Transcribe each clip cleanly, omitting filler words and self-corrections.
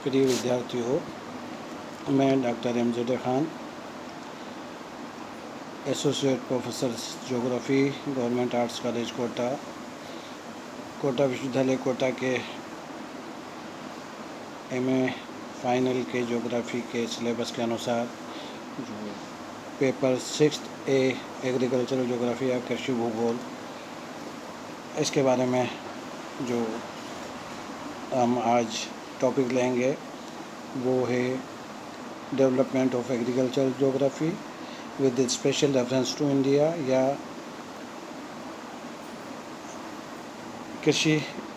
प्रिय विद्यार्थियों, मैं doctor MZ Khan, associate professor geography, government arts college Kota, Kota विश्वविद्यालय कोटा के एमए फाइनल के ज्योग्राफी के सिलेबस के अनुसार जो पेपर 6A एग्रीकल्चरल ज्योग्राफी या कृषि भूगोल, इसके बारे में जो हम आज टॉपिक लेंगे वो है development of agricultural geography with special reference to India, या कृषि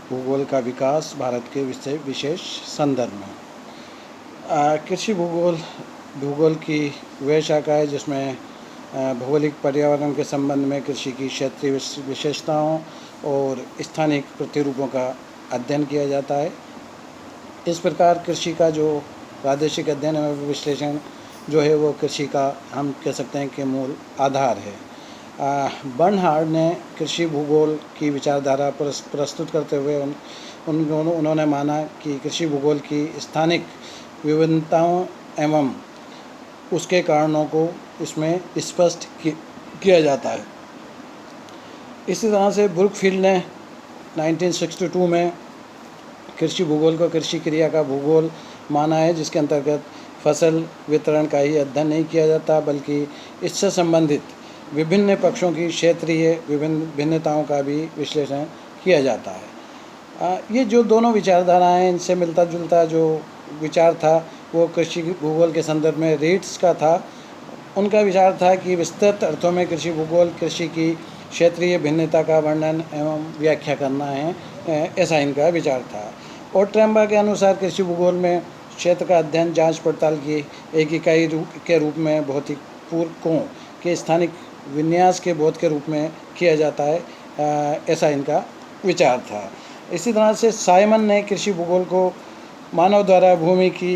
भूगोल का विकास भारत के विशेष संदर्भ में। कृषि भूगोल की वह शाखा है जिसमें भौगोलिक पर्यावरण के संबंध में कृषि की क्षेत्रीय विशेषताओं और स्थानिक प्रतिरूपों का अध्ययन किया जाता है। इस प्रकार कृषि का जो प्रादेशिक अध्ययन एवं विश्लेषण जो है वो कृषि का हम कह सकते हैं कि मूल आधार है। बर्नहार्ड ने कृषि भूगोल की विचारधारा प्रस्तुत करते हुए उन्होंने माना कि कृषि भूगोल की स्थानिक विभिन्नताओं एवं उसके कारणों को इसमें स्पष्ट किया जाता है। इसी तरह से ब्रुकफील्ड ने 1962 में कृषि भूगोल को कृषि क्रिया का भूगोल माना है, जिसके अंतर्गत फसल वितरण का ही अध्ययन नहीं किया जाता बल्कि इससे संबंधित विभिन्न पक्षों की क्षेत्रीय भिन्नताओं का भी विश्लेषण किया जाता है। ये जो दोनों विचारधाराएं हैं, इनसे मिलता जुलता जो विचार था वो कृषि भूगोल के संदर्भ में रीड्स का था। उनका विचार था कि विस्तृत अर्थों में कृषि भूगोल कृषि की क्षेत्रीय भिन्नता का वर्णन एवं व्याख्या करना है, ऐसा इनका विचार था। और ट्रेम्बा के अनुसार कृषि भूगोल में क्षेत्र का अध्ययन जांच पड़ताल की एक इकाई के रूप में भौतिक पूरकों के स्थानिक विन्यास के बोध के रूप में किया जाता है, ऐसा इनका विचार था। इसी तरह से साइमन ने कृषि भूगोल को मानव द्वारा भूमि की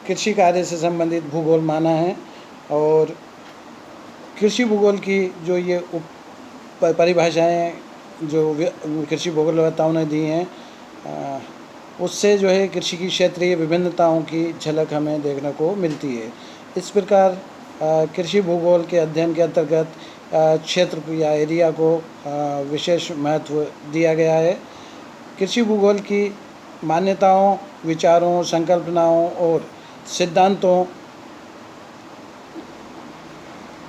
कृषि कार्य से संबंधित भूगोल माना है, और कृषि भूगोल की जो ये परिभाषाएं जो कृषि भूगोलवेत्ताओं ने दी हैं, उससे जो है कृषि की क्षेत्रीय विभिन्नताओं की झलक हमें देखने को मिलती है। इस प्रकार कृषि भूगोल के अध्ययन के अंतर्गत क्षेत्र या एरिया को विशेष महत्व दिया गया है। कृषि भूगोल की मान्यताओं, विचारों, संकल्पनाओं और सिद्धांतों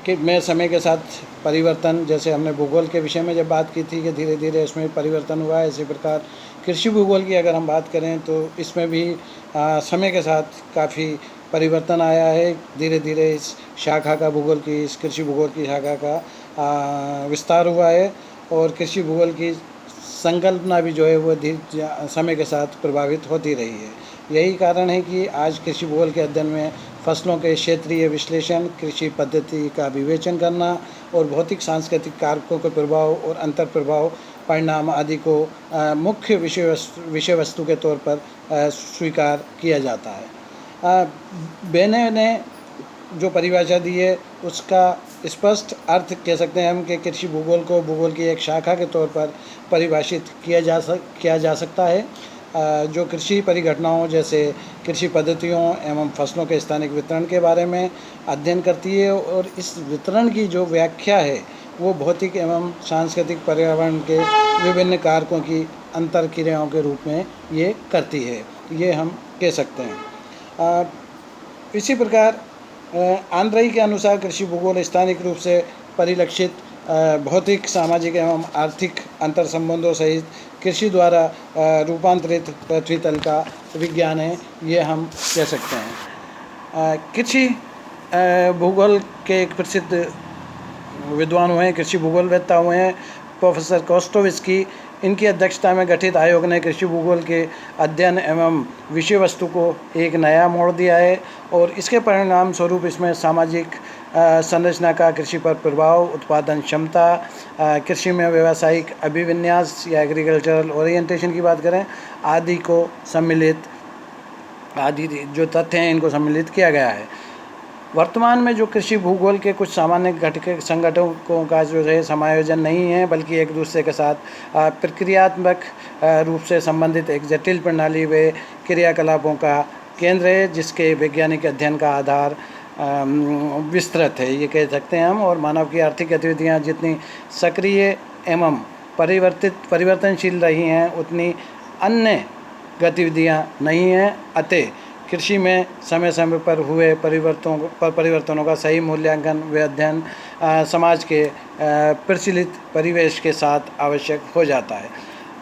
कि में समय के साथ परिवर्तन, जैसे हमने भूगोल के विषय में जब बात की थी कि धीरे धीरे इसमें परिवर्तन हुआ है, इसी प्रकार कृषि भूगोल की अगर हम बात करें तो इसमें भी समय के साथ काफ़ी परिवर्तन आया है। धीरे धीरे इस शाखा का इस कृषि भूगोल की शाखा का विस्तार हुआ है, और कृषि भूगोल की संकल्पना भी जो है वो समय के साथ प्रभावित होती रही है। यही कारण है कि आज कृषि भूगोल के अध्ययन में फसलों के क्षेत्रीय विश्लेषण, कृषि पद्धति का विवेचन करना और भौतिक सांस्कृतिक कारकों के प्रभाव और अंतर प्रभाव परिणाम आदि को मुख्य विषय वस्तु के तौर पर स्वीकार किया जाता है। बेने ने जो परिभाषा दी है उसका स्पष्ट अर्थ कह सकते हैं हम कि कृषि भूगोल को भूगोल की एक शाखा के तौर पर परिभाषित किया जा सकता है, जो कृषि परिघटनाओं जैसे कृषि पद्धतियों एवं फसलों के स्थानिक वितरण के बारे में अध्ययन करती है, और इस वितरण की जो व्याख्या है वो भौतिक एवं सांस्कृतिक पर्यावरण के विभिन्न कारकों की अंतर क्रियाओं के रूप में ये करती है, ये हम कह सकते हैं। इसी प्रकार आंद्रई के अनुसार कृषि भूगोल स्थानिक रूप से परिलक्षित भौतिक, सामाजिक एवं आर्थिक अंतर संबंधों सहित कृषि द्वारा रूपांतरित पृथ्वी तल का विज्ञान है, ये हम कह सकते हैं। कृषि भूगोल के एक प्रसिद्ध विद्वान हुए हैं, कृषि भूगोलवेत्ता हुए हैं प्रोफेसर कोस्टोविस्की। इनकी अध्यक्षता में गठित आयोग ने कृषि भूगोल के अध्ययन एवं विषय वस्तु को एक नया मोड़ दिया है, और इसके परिणाम स्वरूप इसमें सामाजिक संरचना का कृषि पर प्रभाव, उत्पादन क्षमता, कृषि में व्यावसायिक अभिविन्यास या एग्रीकल्चरल ओरिएंटेशन की बात करें, आदि को आदि जो तथ्य हैं इनको सम्मिलित किया गया है। वर्तमान में जो कृषि भूगोल के कुछ सामान्य संगठनों का जो है समायोजन नहीं है, बल्कि एक दूसरे के साथ प्रक्रियात्मक रूप से संबंधित एक जटिल प्रणाली व क्रियाकलापों का केंद्र है जिसके वैज्ञानिक अध्ययन का आधार विस्तृत है, ये कह सकते हैं हम। और मानव की आर्थिक गतिविधियाँ जितनी सक्रिय एवं परिवर्तनशील रही हैं उतनी अन्य गतिविधियाँ नहीं हैं। अतः कृषि में समय समय पर हुए परिवर्तनों का सही मूल्यांकन व अध्ययन समाज के प्रचलित परिवेश के साथ आवश्यक हो जाता है।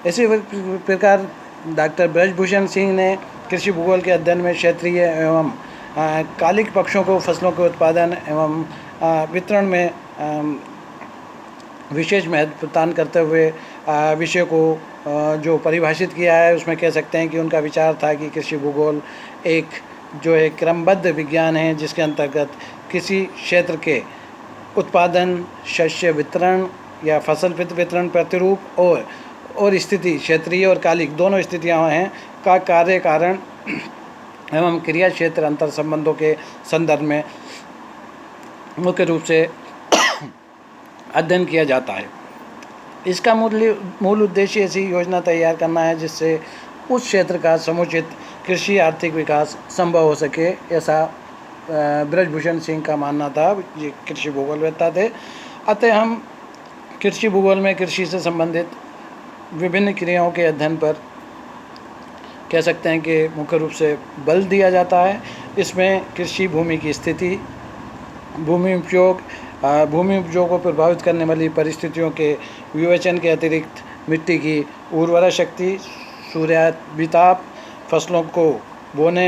इसी प्रकार डॉक्टर ब्रजभूषण सिंह ने कृषि भूगोल के अध्ययन में क्षेत्रीय एवं कालिक पक्षों को फसलों के उत्पादन एवं वितरण में विशेष महत्व प्रदान करते हुए विषय को जो परिभाषित किया है, उसमें कह सकते हैं कि उनका विचार था कि कृषि भूगोल एक जो है क्रमबद्ध विज्ञान है जिसके अंतर्गत किसी क्षेत्र के उत्पादन, शस्य वितरण या फसल वितरण प्रतिरूप और स्थिति, क्षेत्रीय और कालिक दोनों स्थितियाँ हैं का कार्य कारण एवं क्रिया क्षेत्र अंतर संबंधों के संदर्भ में मुख्य रूप से अध्ययन किया जाता है। इसका मूल उद्देश्य ऐसी योजना तैयार करना है जिससे उस क्षेत्र का समुचित कृषि आर्थिक विकास संभव हो सके, ऐसा ब्रजभूषण सिंह का मानना था। ये कृषि भूगोलवेत्ता थे। अतः हम कृषि भूगोल में कृषि से संबंधित विभिन्न क्रियाओं के अध्ययन पर कह सकते हैं कि मुख्य रूप से बल दिया जाता है। इसमें कृषि भूमि की स्थिति, भूमि उपयोग को प्रभावित करने वाली परिस्थितियों के विवेचन के अतिरिक्त मिट्टी की उर्वरा शक्ति, सूर्याभिताप, फसलों को बोने